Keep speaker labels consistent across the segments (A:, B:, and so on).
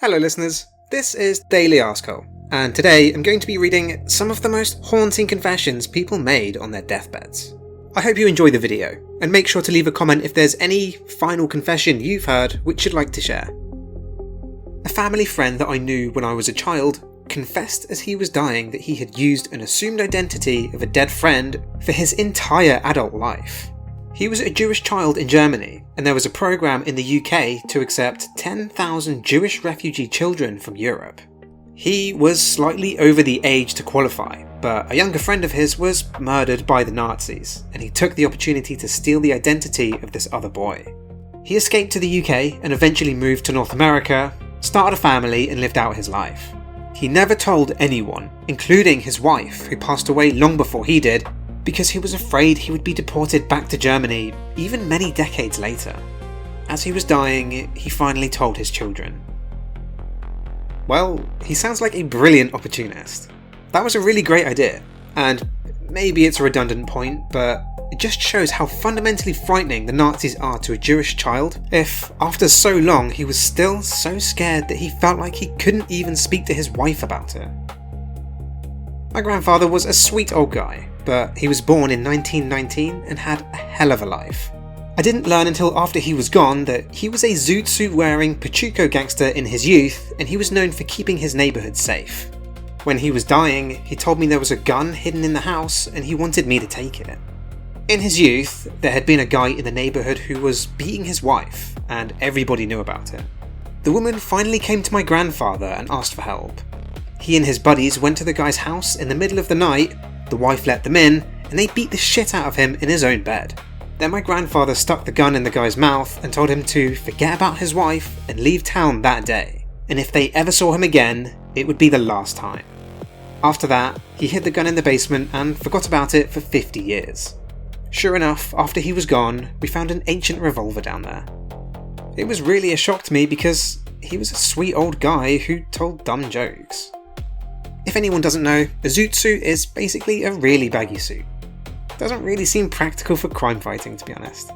A: Hello listeners, this is Daily Arsehole, and today I'm going to be reading some of the most haunting confessions people made on their deathbeds. I hope you enjoy the video, and make sure to leave a comment if there's any final confession you've heard which you'd like to share. A family friend that I knew when I was a child confessed as he was dying that he had used an assumed identity of a dead friend for his entire adult life. He was a Jewish child in Germany, and there was a programme in the UK to accept 10,000 Jewish refugee children from Europe. He was slightly over the age to qualify, but a younger friend of his was murdered by the Nazis, and he took the opportunity to steal the identity of this other boy. He escaped to the UK and eventually moved to North America, started a family and lived out his life. He never told anyone, including his wife, who passed away long before he did, because he was afraid he would be deported back to Germany even many decades later. As he was dying, he finally told his children. Well, he sounds like a brilliant opportunist. That was a really great idea, and maybe it's a redundant point, but it just shows how fundamentally frightening the Nazis are to a Jewish child if, after so long, he was still so scared that he felt like he couldn't even speak to his wife about it. My grandfather was a sweet old guy, but he was born in 1919 and had a hell of a life. I didn't learn until after he was gone that he was a Zoot suit wearing Pachuco gangster in his youth, and he was known for keeping his neighbourhood safe. When he was dying, he told me there was a gun hidden in the house and he wanted me to take it. In his youth, there had been a guy in the neighbourhood who was beating his wife, and everybody knew about it. The woman finally came to my grandfather and asked for help. He and his buddies went to the guy's house in the middle of the night, the wife let them in, and they beat the shit out of him in his own bed. Then my grandfather stuck the gun in the guy's mouth and told him to forget about his wife and leave town that day, and if they ever saw him again, it would be the last time. After that, he hid the gun in the basement and forgot about it for 50 years. Sure enough, after he was gone, we found an ancient revolver down there. It was really a shock to me because he was a sweet old guy who told dumb jokes. If anyone doesn't know, a Zoot suit is basically a really baggy suit. Doesn't really seem practical for crime fighting, to be honest.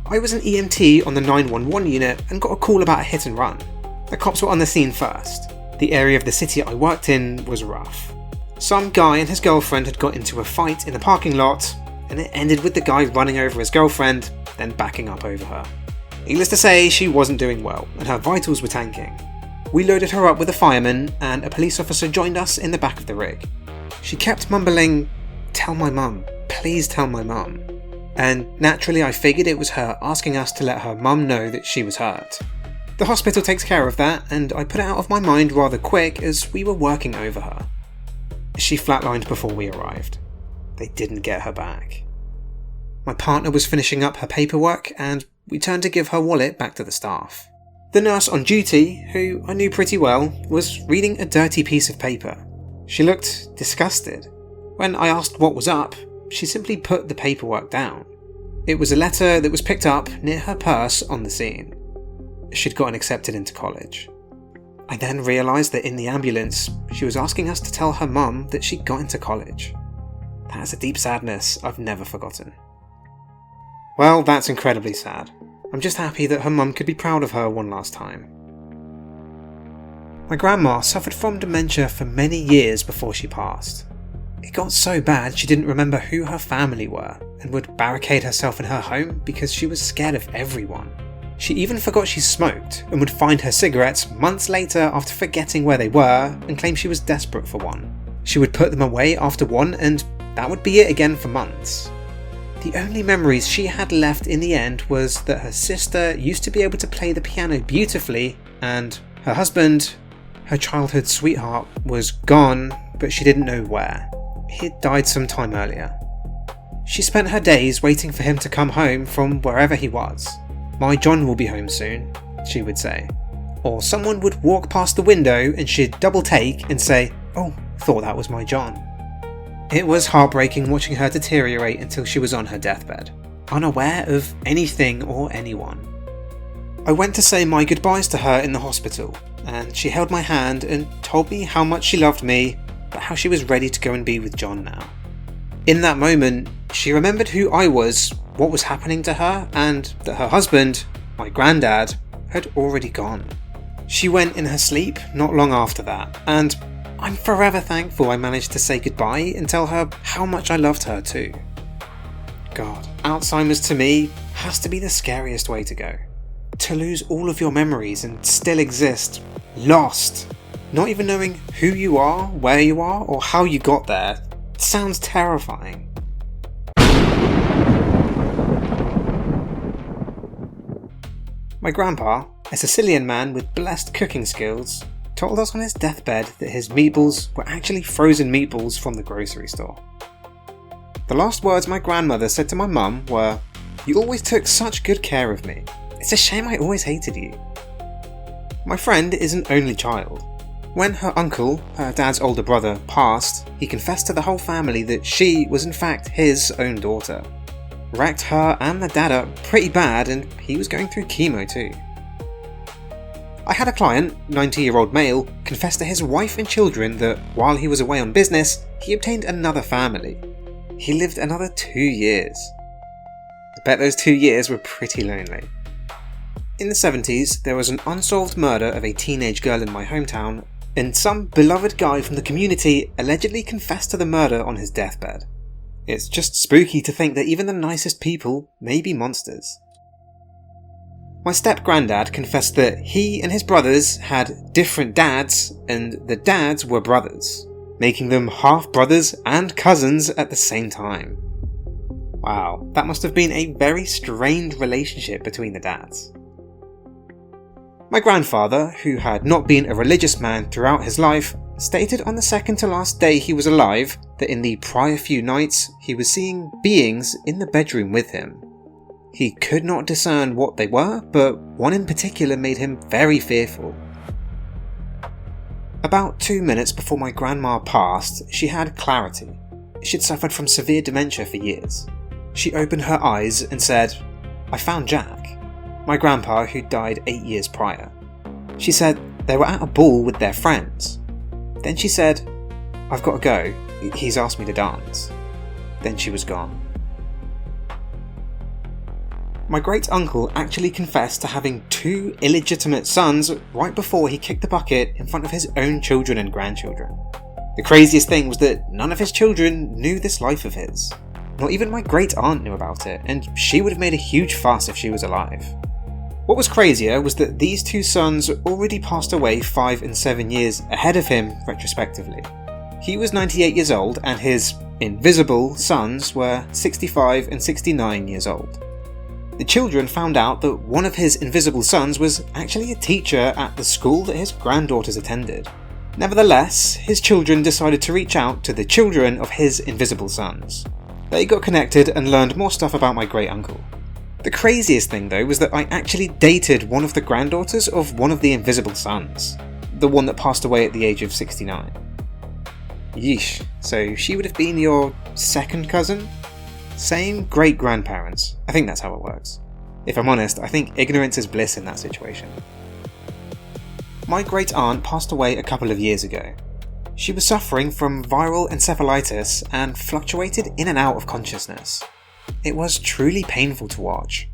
A: I was an EMT on the 911 unit and got a call about a hit and run. The cops were on the scene first. The area of the city I worked in was rough. Some guy and his girlfriend had got into a fight in the parking lot, and it ended with the guy running over his girlfriend, then backing up over her. Needless to say, she wasn't doing well, and her vitals were tanking. We loaded her up with a fireman, and a police officer joined us in the back of the rig. She kept mumbling, "Tell my mum, please tell my mum." And naturally I figured it was her asking us to let her mum know that she was hurt. The hospital takes care of that, and I put it out of my mind rather quick as we were working over her. She flatlined before we arrived. They didn't get her back. My partner was finishing up her paperwork, and we turned to give her wallet back to the staff. The nurse on duty, who I knew pretty well, was reading a dirty piece of paper. She looked disgusted. When I asked what was up, she simply put the paperwork down. It was a letter that was picked up near her purse on the scene. She'd gotten accepted into college. I then realised that in the ambulance, she was asking us to tell her mum that she'd got into college. That is a deep sadness I've never forgotten. Well, that's incredibly sad. I'm just happy that her mum could be proud of her one last time. My grandma suffered from dementia for many years before she passed. It got so bad she didn't remember who her family were and would barricade herself in her home because she was scared of everyone. She even forgot she smoked and would find her cigarettes months later after forgetting where they were and claim she was desperate for one. She would put them away after one and that would be it again for months. The only memories she had left in the end was that her sister used to be able to play the piano beautifully, and her husband, her childhood sweetheart, was gone, but she didn't know where. He'd died some time earlier. She spent her days waiting for him to come home from wherever he was. "My John will be home soon," she would say. Or someone would walk past the window and she'd double take and say, "Oh, thought that was my John." It was heartbreaking watching her deteriorate until she was on her deathbed, unaware of anything or anyone. I went to say my goodbyes to her in the hospital, and she held my hand and told me how much she loved me, but how she was ready to go and be with John now. In that moment, she remembered who I was, what was happening to her, and that her husband, my granddad, had already gone. She went in her sleep not long after that, and I'm forever thankful I managed to say goodbye and tell her how much I loved her too. God, Alzheimer's to me has to be the scariest way to go. To lose all of your memories and still exist, lost, not even knowing who you are, where you are, or how you got there, sounds terrifying. My grandpa, a Sicilian man with blessed cooking skills, told us on his deathbed that his meatballs were actually frozen meatballs from the grocery store. The last words my grandmother said to my mum were, "You always took such good care of me. It's a shame I always hated you." My friend is an only child. When her uncle, her dad's older brother, passed, he confessed to the whole family that she was in fact his own daughter. Wrecked her and the dad up pretty bad, and he was going through chemo too. I had a client, 90-year-old male, confess to his wife and children that while he was away on business, he obtained another family. He lived another 2 years. I bet those 2 years were pretty lonely. In the 70s, there was an unsolved murder of a teenage girl in my hometown, and some beloved guy from the community allegedly confessed to the murder on his deathbed. It's just spooky to think that even the nicest people may be monsters. My step-granddad confessed that he and his brothers had different dads, and the dads were brothers, making them half-brothers and cousins at the same time. Wow, that must have been a very strained relationship between the dads. My grandfather, who had not been a religious man throughout his life, stated on the second to last day he was alive that in the prior few nights he was seeing beings in the bedroom with him. He could not discern what they were, but one in particular made him very fearful. About 2 minutes before my grandma passed, she had clarity. She'd suffered from severe dementia for years. She opened her eyes and said, "I found Jack," my grandpa who died 8 years prior. She said they were at a ball with their friends. Then she said, "I've got to go, he's asked me to dance." Then she was gone. My great-uncle actually confessed to having 2 illegitimate sons right before he kicked the bucket in front of his own children and grandchildren. The craziest thing was that none of his children knew this life of his. Not even my great-aunt knew about it, and she would have made a huge fuss if she was alive. What was crazier was that these 2 sons already passed away 5 and 7 years ahead of him retrospectively. He was 98 years old and his invisible sons were 65 and 69 years old. The children found out that one of his invisible sons was actually a teacher at the school that his granddaughters attended. Nevertheless, his children decided to reach out to the children of his invisible sons. They got connected and learned more stuff about my great-uncle. The craziest thing though was that I actually dated one of the granddaughters of one of the invisible sons, the one that passed away at the age of 69. Yeesh, so she would have been your second cousin? Same great-grandparents. I think that's how it works. If I'm honest, I think ignorance is bliss in that situation. My great-aunt passed away a couple of years ago. She was suffering from viral encephalitis and fluctuated in and out of consciousness. It was truly painful to watch.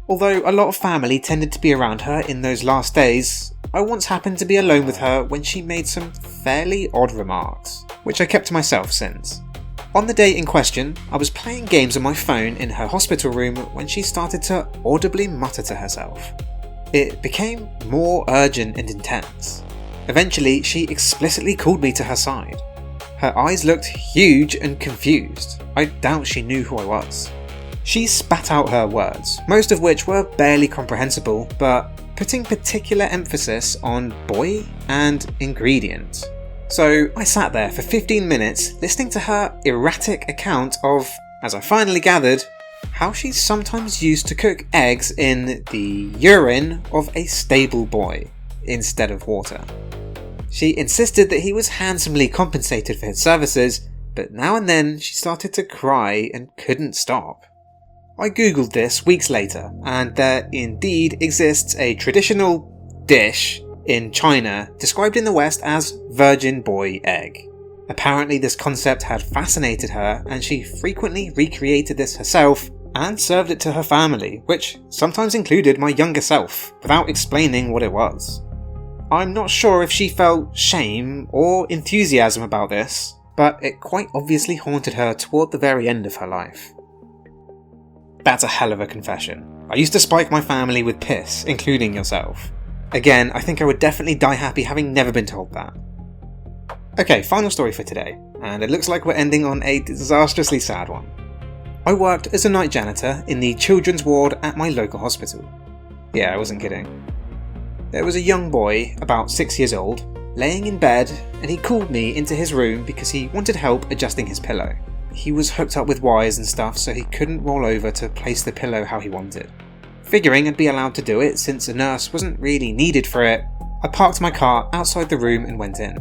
A: Although a lot of family tended to be around her in those last days, I once happened to be alone with her when she made some fairly odd remarks, which I kept to myself since. On the day in question, I was playing games on my phone in her hospital room when she started to audibly mutter to herself. It became more urgent and intense. Eventually, she explicitly called me to her side. Her eyes looked huge and confused. I doubt she knew who I was. She spat out her words, most of which were barely comprehensible, but putting particular emphasis on boy and ingredient. So I sat there for 15 minutes listening to her erratic account of, as I finally gathered, how she sometimes used to cook eggs in the urine of a stable boy instead of water. She insisted that he was handsomely compensated for his services, but now and then she started to cry and couldn't stop. I googled this weeks later, and there indeed exists a traditional dish in China described in the West as virgin boy egg. Apparently this concept had fascinated her and she frequently recreated this herself and served it to her family, which sometimes included my younger self, without explaining what it was. I'm not sure if she felt shame or enthusiasm about this, but it quite obviously haunted her toward the very end of her life. That's a hell of a confession. I used to spike my family with piss, including yourself. Again, I think I would definitely die happy having never been told that. Okay, final story for today, and it looks like we're ending on a disastrously sad one. I worked as a night janitor in the children's ward at my local hospital. Yeah, I wasn't kidding. There was a young boy, about 6 years old, laying in bed, and he called me into his room because he wanted help adjusting his pillow. He was hooked up with wires and stuff, so he couldn't roll over to place the pillow how he wanted. Figuring I'd be allowed to do it since a nurse wasn't really needed for it, I parked my car outside the room and went in.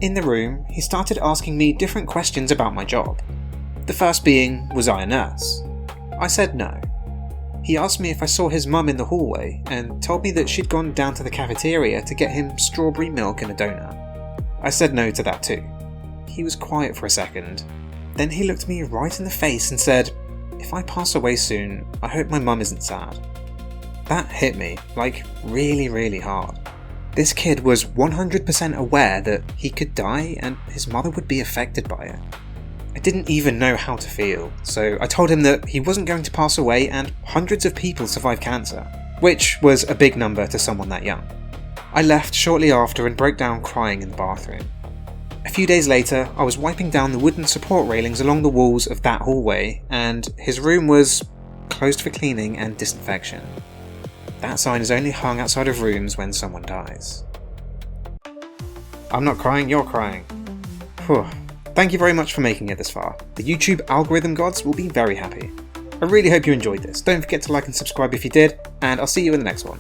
A: In the room, he started asking me different questions about my job. The first being, was I a nurse? I said no. He asked me if I saw his mum in the hallway and told me that she'd gone down to the cafeteria to get him strawberry milk and a donut. I said no to that too. He was quiet for a second. Then he looked me right in the face and said, "If I pass away soon, I hope my mum isn't sad." That hit me, like really hard. This kid was 100% aware that he could die and his mother would be affected by it. I didn't even know how to feel, so I told him that he wasn't going to pass away and hundreds of people survive cancer, which was a big number to someone that young. I left shortly after and broke down crying in the bathroom. A few days later, I was wiping down the wooden support railings along the walls of that hallway, and his room was closed for cleaning and disinfection. That sign is only hung outside of rooms when someone dies. I'm not crying, you're crying. Whew. Thank you very much for making it this far. The YouTube algorithm gods will be very happy. I really hope you enjoyed this. Don't forget to like and subscribe if you did, and I'll see you in the next one.